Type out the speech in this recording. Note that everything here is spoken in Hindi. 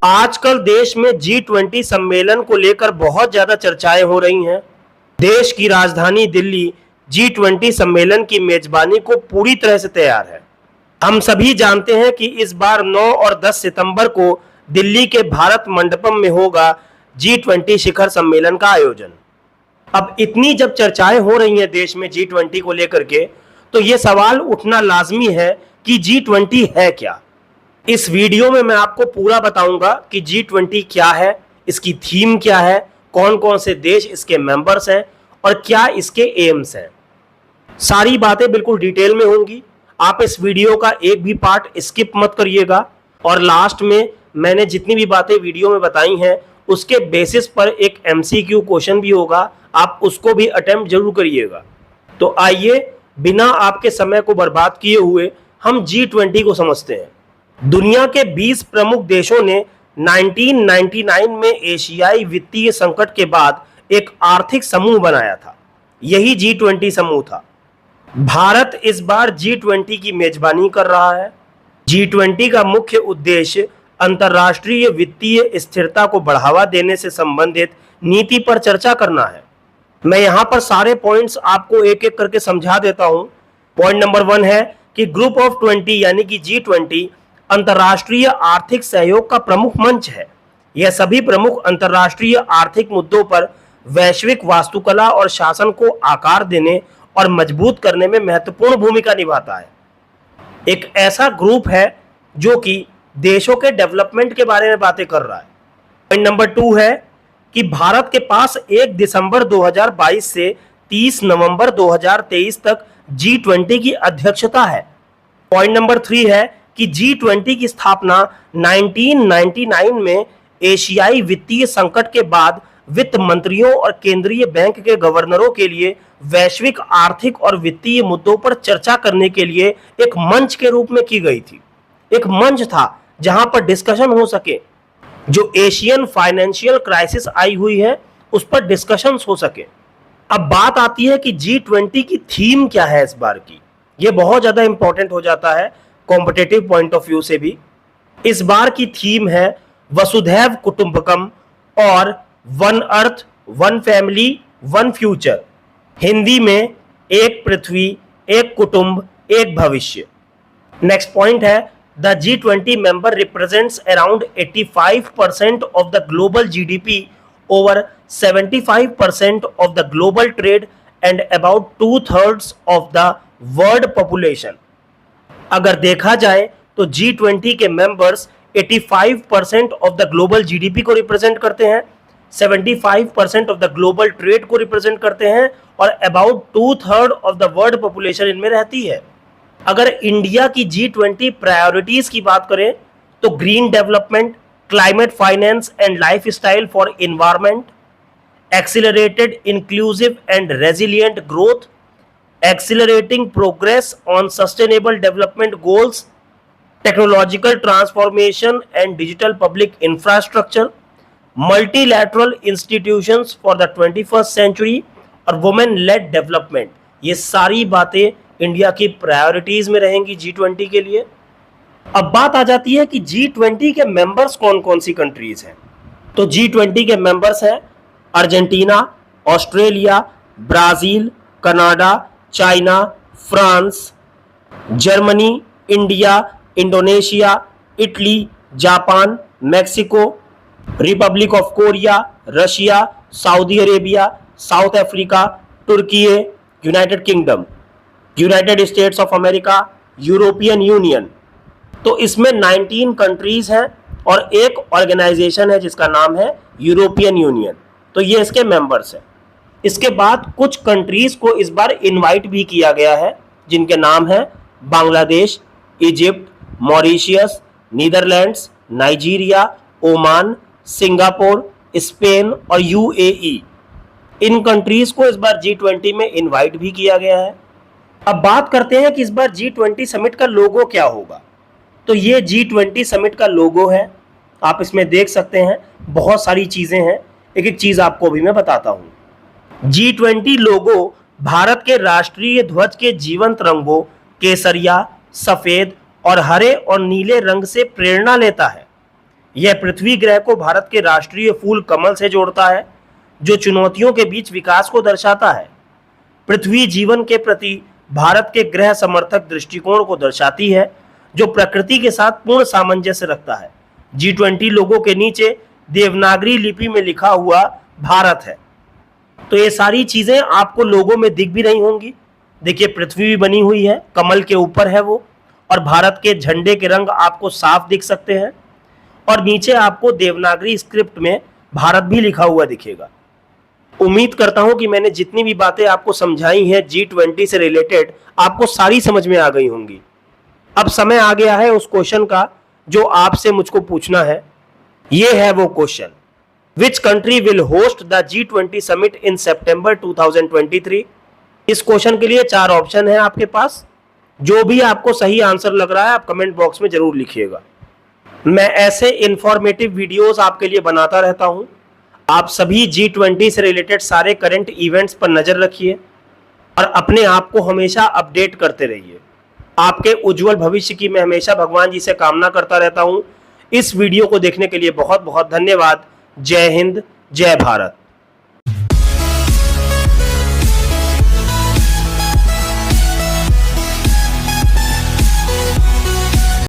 आजकल देश में G20 सम्मेलन को लेकर बहुत ज्यादा चर्चाएं हो रही हैं। देश की राजधानी दिल्ली G20 सम्मेलन की मेजबानी को पूरी तरह से तैयार है। हम सभी जानते हैं कि इस बार 9 और 10 सितंबर को दिल्ली के भारत मंडपम में होगा G20 शिखर सम्मेलन का आयोजन। अब इतनी जब चर्चाएं हो रही हैं देश में G20 को लेकर के, तो ये सवाल उठना लाजमी है कि G20 है क्या। इस वीडियो में मैं आपको पूरा बताऊंगा कि G20 क्या है, इसकी थीम क्या है, कौन कौन से देश इसके मेंबर्स हैं और क्या इसके एम्स हैं। सारी बातें बिल्कुल डिटेल में होंगी। आप इस वीडियो का एक भी पार्ट स्किप मत करिएगा और लास्ट में मैंने जितनी भी बातें वीडियो में बताई हैं उसके बेसिस पर एक MCQ क्वेश्चन भी होगा, आप उसको भी अटेम्प्ट जरूर करिएगा। तो आइए बिना आपके समय को बर्बाद किए हुए हम G20 को समझते हैं। दुनिया के 20 प्रमुख देशों ने 1999 में एशियाई वित्तीय संकट के बाद एक आर्थिक समूह बनाया था। यही G20 समूह था। भारत इस बार G20 की मेजबानी कर रहा है। G20 का मुख्य उद्देश्य अंतर्राष्ट्रीय वित्तीय स्थिरता को बढ़ावा देने से संबंधित नीति पर चर्चा करना है। मैं यहां पर सारे पॉइंट्स आपको एक एक करके समझा देता हूं। पॉइंट नंबर 1 है कि ग्रुप ऑफ 20 यानी कि G20 अंतर्राष्ट्रीय आर्थिक सहयोग का प्रमुख मंच है। यह सभी प्रमुख अंतर्राष्ट्रीय आर्थिक मुद्दों पर वैश्विक वास्तुकला और शासन को आकार देने और मजबूत करने में महत्वपूर्ण भूमिका निभाता है। एक ऐसा ग्रुप है जो कि देशों के डेवलपमेंट के बारे में बातें कर रहा है। पॉइंट नंबर 2 है कि भारत के पास 1 दिसंबर 2022 से 30 नवंबर 2023 तक G20 की अध्यक्षता है। पॉइंट नंबर 3 है कि G20 की स्थापना 1999 में एशियाई वित्तीय संकट के बाद वित्त मंत्रियों और केंद्रीय बैंक के गवर्नरों के लिए वैश्विक आर्थिक और वित्तीय मुद्दों पर चर्चा करने के लिए एक मंच के रूप में की गई थी। एक मंच था जहां पर डिस्कशन हो सके, जो एशियन फाइनेंशियल क्राइसिस आई हुई है उस पर डिस्कशंस हो सके। अब बात आती है कि G20 की थीम क्या है इस बार की। यह बहुत ज्यादा इंपॉर्टेंट हो जाता है कॉम्पिटिटिव पॉइंट ऑफ व्यू से भी। इस बार की थीम है वसुधैव कुटुंबकम और one earth one family one future. Hindi में एक पृथ्वी एक कुटुंब एक भविष्य। नेक्स्ट पॉइंट है the G20 member represents around 85% of the global GDP, over 75% of the global trade and about 2/3 of the world population। अगर देखा जाए तो G20 के members 85% of the global GDP को रिप्रेजेंट करते हैं, 75% ऑफ द ग्लोबल ट्रेड को रिप्रेजेंट करते हैं और about 2/3 of the world population इनमें रहती है। अगर इंडिया की G20 प्रायोरिटीज की बात करें तो green development, climate finance and life style for environment, accelerated inclusive and resilient growth, accelerating progress on sustainable development goals, technological transformation and digital public infrastructure, multilateral institutions for the 21st century और women led development। ये सारी बातें इंडिया की प्रायोरिटीज में रहेंगी G20 के लिए। अब बात आ जाती है कि G20 के मेंबर्स कौन कौन सी कंट्रीज हैं। तो G20 के मेंबर्स हैं Argentina, Australia, Brazil, Canada, China, France, Germany, India, Indonesia, Italy, Japan, Mexico, Republic of Korea, Russia, Saudi Arabia, South Africa, तुर्की, United Kingdom, United States of America, European Union. तो इसमें 19 कंट्रीज हैं और एक ऑर्गेनाइजेशन है जिसका नाम है यूरोपियन यूनियन। तो ये इसके मेंबर्स हैं। इसके बाद कुछ कंट्रीज को इस बार इनवाइट भी किया गया है जिनके नाम है Bangladesh, Egypt, Mauritius, Netherlands, Nigeria, Oman, Singapore, Spain और UAE। इन कंट्रीज को इस बार G20 में इनवाइट भी किया गया है। अब बात करते हैं कि इस बार G20 समिट का लोगो क्या होगा। तो ये G20 समिट का लोगो है, आप इसमें देख सकते हैं बहुत सारी चीजें हैं, एक एक चीज आपको भी मैं बताता हूं। G20 लोगो भारत के राष्ट्रीय ध्वज के जीवंत रंगों केसरिया, सफेद और हरे और नीले रंग से प्रेरणा लेता है। यह पृथ्वी ग्रह को भारत के राष्ट्रीय फूल कमल से जोड़ता है, जो चुनौतियों के बीच विकास को दर्शाता है। पृथ्वी जीवन के प्रति भारत के ग्रह समर्थक दृष्टिकोण को दर्शाती है, जो प्रकृति के साथ पूर्ण सामंजस्य रखता है। G20 लोगों के नीचे देवनागरी लिपि में लिखा हुआ भारत है। तो ये सारी चीजें आपको लोगों में दिख भी रही होंगी। देखिए, पृथ्वी भी बनी हुई है, कमल के ऊपर है वो, और भारत के झंडे के रंग आपको साफ दिख सकते हैं, और नीचे आपको देवनागरी स्क्रिप्ट में भारत भी लिखा हुआ दिखेगा। उम्मीद करता हूं कि मैंने जितनी भी बातें आपको समझाई हैं G20 से रिलेटेड, आपको सारी समझ में आ गई होंगी। अब समय आ गया है उस क्वेश्चन का जो आपसे मुझको पूछना है। ये है वो question, which country will host the G20 summit in September 2023। इस क्वेश्चन के लिए 4 ऑप्शन है आपके पास। जो भी आपको सही आंसर लग रहा है आप कमेंट बॉक्स में जरूर लिखिएगा। मैं ऐसे इंफॉर्मेटिव वीडियोस आपके लिए बनाता रहता हूं। आप सभी G20 से रिलेटेड सारे करंट इवेंट्स पर नजर रखिए और अपने आप को हमेशा अपडेट करते रहिए। आपके उज्जवल भविष्य की मैं हमेशा भगवान जी से कामना करता रहता हूं। इस वीडियो को देखने के लिए बहुत बहुत धन्यवाद। जय हिंद, जय भारत।